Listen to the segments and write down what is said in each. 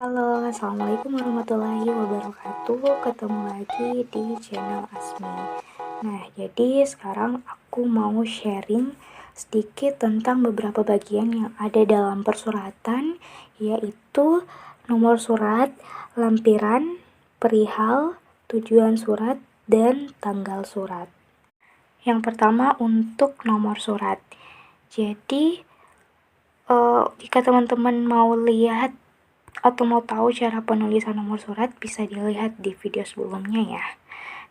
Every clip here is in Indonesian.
Halo, assalamualaikum warahmatullahi wabarakatuh. Ketemu lagi di channel Asmi. Nah, jadi sekarang aku mau sharing sedikit tentang beberapa bagian yang ada dalam persuratan, yaitu nomor surat, lampiran, perihal, tujuan surat, dan tanggal surat. Yang pertama untuk nomor surat. Jadi, jika teman-teman mau lihat atau mau tahu cara penulisan nomor surat, bisa dilihat di video sebelumnya ya.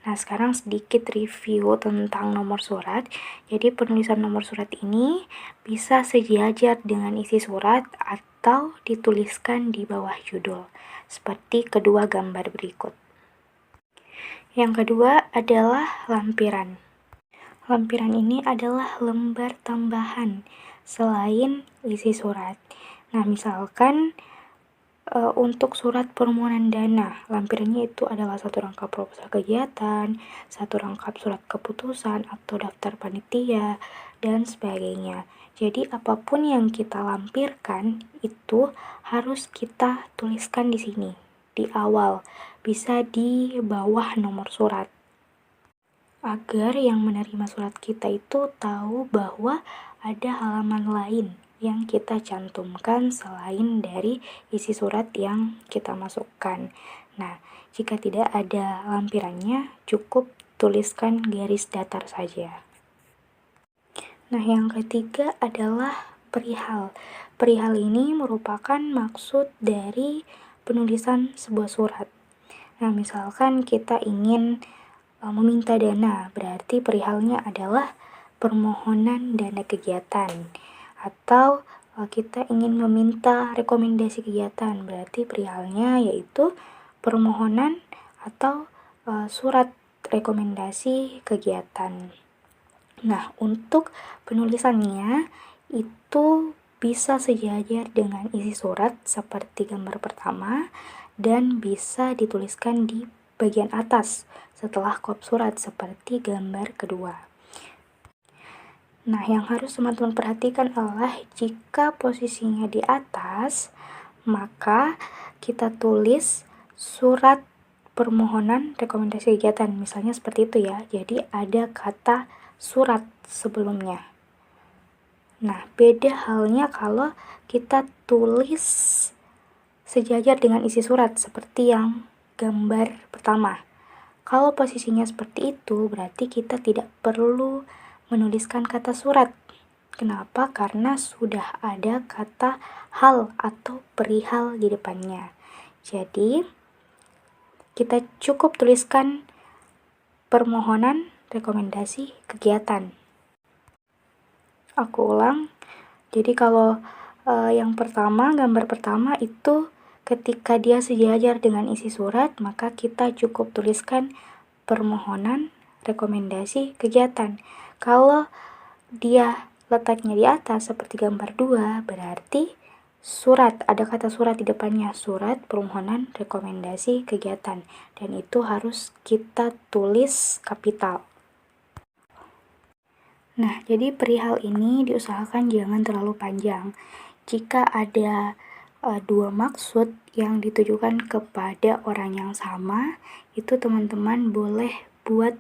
Nah, sekarang sedikit review tentang nomor surat. Jadi, penulisan nomor surat ini bisa sejajar dengan isi surat atau dituliskan di bawah judul, seperti kedua gambar berikut. Yang kedua adalah lampiran. Lampiran ini adalah lembar tambahan selain isi surat. Nah, misalkan untuk surat permohonan dana, lampirannya itu adalah satu rangkap proposal kegiatan, satu rangkap surat keputusan atau daftar panitia, dan sebagainya. Jadi apapun yang kita lampirkan itu harus kita tuliskan di sini, di awal, bisa di bawah nomor surat, agar yang menerima surat kita itu tahu bahwa ada halaman lain yang kita cantumkan selain dari isi surat yang kita masukkan. Nah, jika tidak ada lampirannya, cukup tuliskan garis datar saja. Nah, yang ketiga adalah perihal. Perihal ini merupakan maksud dari penulisan sebuah surat. Nah, misalkan kita ingin meminta dana, berarti perihalnya adalah permohonan dana kegiatan. Atau kita ingin meminta rekomendasi kegiatan, berarti perihalnya yaitu permohonan atau surat rekomendasi kegiatan. Nah, untuk penulisannya itu bisa sejajar dengan isi surat seperti gambar pertama dan bisa dituliskan di bagian atas setelah kop surat seperti gambar kedua. Nah, yang harus teman-teman perhatikan adalah jika posisinya di atas, maka kita tulis surat permohonan rekomendasi kegiatan, misalnya seperti itu ya. Jadi ada kata surat sebelumnya. Nah, beda halnya kalau kita tulis sejajar dengan isi surat seperti yang gambar pertama. Kalau posisinya seperti itu, berarti kita tidak perlu menuliskan kata surat. Kenapa? Karena sudah ada kata hal atau perihal di depannya. Jadi, kita cukup tuliskan permohonan rekomendasi kegiatan. Aku ulang. Jadi kalau yang pertama, gambar pertama itu ketika dia sejajar dengan isi surat, maka kita cukup tuliskan permohonan rekomendasi kegiatan. Kalau dia letaknya di atas seperti gambar 2, berarti surat, ada kata surat di depannya, surat permohonan rekomendasi kegiatan, dan itu harus kita tulis kapital. Nah, jadi perihal ini diusahakan jangan terlalu panjang. Jika ada dua maksud yang ditujukan kepada orang yang sama, itu teman-teman boleh buat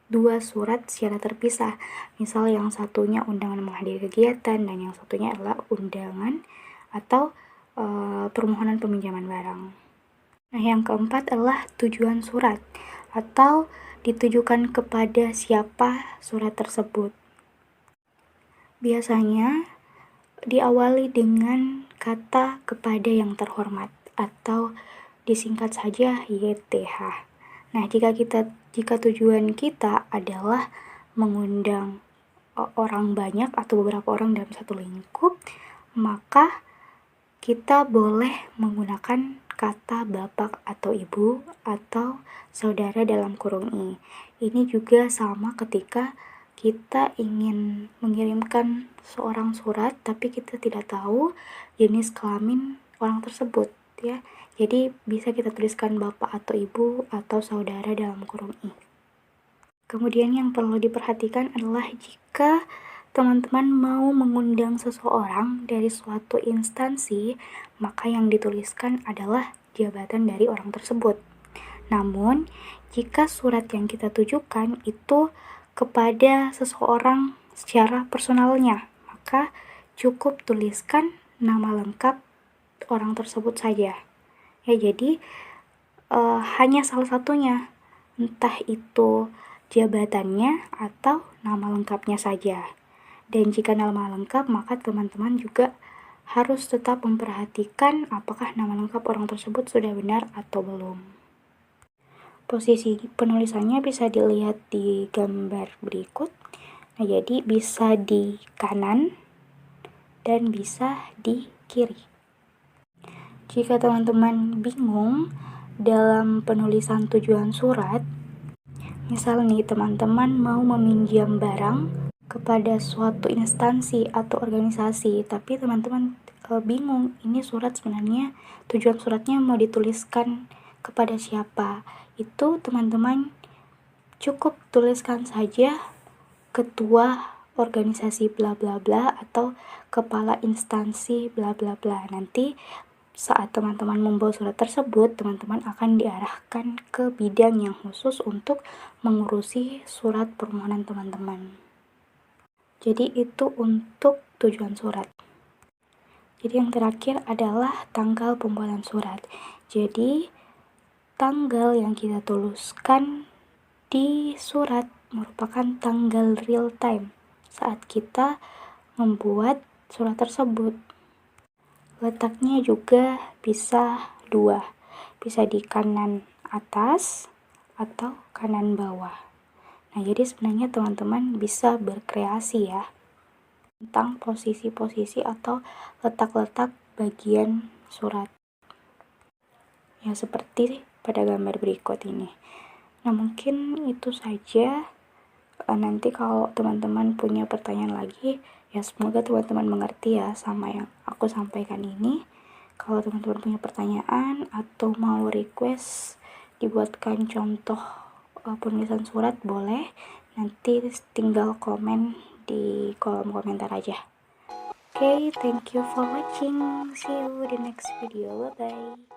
dua surat secara terpisah. Misal yang satunya undangan menghadiri kegiatan dan yang satunya adalah undangan atau permohonan peminjaman barang. Nah, yang keempat adalah tujuan surat atau ditujukan kepada siapa surat tersebut. Biasanya diawali dengan kata kepada yang terhormat atau disingkat saja YTH. Nah, jika tujuan kita adalah mengundang orang banyak atau beberapa orang dalam satu lingkup, maka kita boleh menggunakan kata bapak atau ibu atau saudara dalam kurung I. Ini juga sama ketika kita ingin mengirimkan seorang surat tapi kita tidak tahu jenis kelamin orang tersebut ya. Jadi bisa kita tuliskan bapak atau ibu atau saudara dalam kurung I. Kemudian yang perlu diperhatikan adalah jika teman-teman mau mengundang seseorang dari suatu instansi, maka yang dituliskan adalah jabatan dari orang tersebut. Namun, jika surat yang kita tujukan itu kepada seseorang secara personalnya, maka cukup tuliskan nama lengkap orang tersebut saja. Ya, jadi hanya salah satunya, entah itu jabatannya atau nama lengkapnya saja. Dan jika nama lengkap, maka teman-teman juga harus tetap memperhatikan apakah nama lengkap orang tersebut sudah benar atau belum. Posisi penulisannya bisa dilihat di gambar berikut. Nah, jadi bisa di kanan dan bisa di kiri. Jika teman-teman bingung dalam penulisan tujuan surat, misal nih teman-teman mau meminjam barang kepada suatu instansi atau organisasi, tapi teman-teman bingung ini surat sebenarnya tujuan suratnya mau dituliskan kepada siapa, itu teman-teman cukup tuliskan saja ketua organisasi bla bla bla atau kepala instansi bla bla bla. Nanti saat teman-teman membawa surat tersebut, teman-teman akan diarahkan ke bidang yang khusus untuk mengurusi surat permohonan teman-teman. Jadi itu untuk tujuan surat. Jadi yang terakhir adalah tanggal pembuatan surat. Jadi tanggal yang kita tuliskan di surat merupakan tanggal real time saat kita membuat surat tersebut. Letaknya juga bisa dua, bisa di kanan atas atau kanan bawah. Nah, jadi sebenarnya teman-teman bisa berkreasi ya tentang posisi-posisi atau letak-letak bagian surat. Ya, seperti pada gambar berikut ini. Nah, mungkin itu saja. Nanti kalau teman-teman punya pertanyaan lagi, ya semoga teman-teman mengerti ya sama yang aku sampaikan ini. Kalau teman-teman punya pertanyaan atau mau request dibuatkan contoh penulisan surat, boleh. Nanti tinggal komen di kolom komentar aja. Okay, thank you for watching. See you the next video. Bye-bye.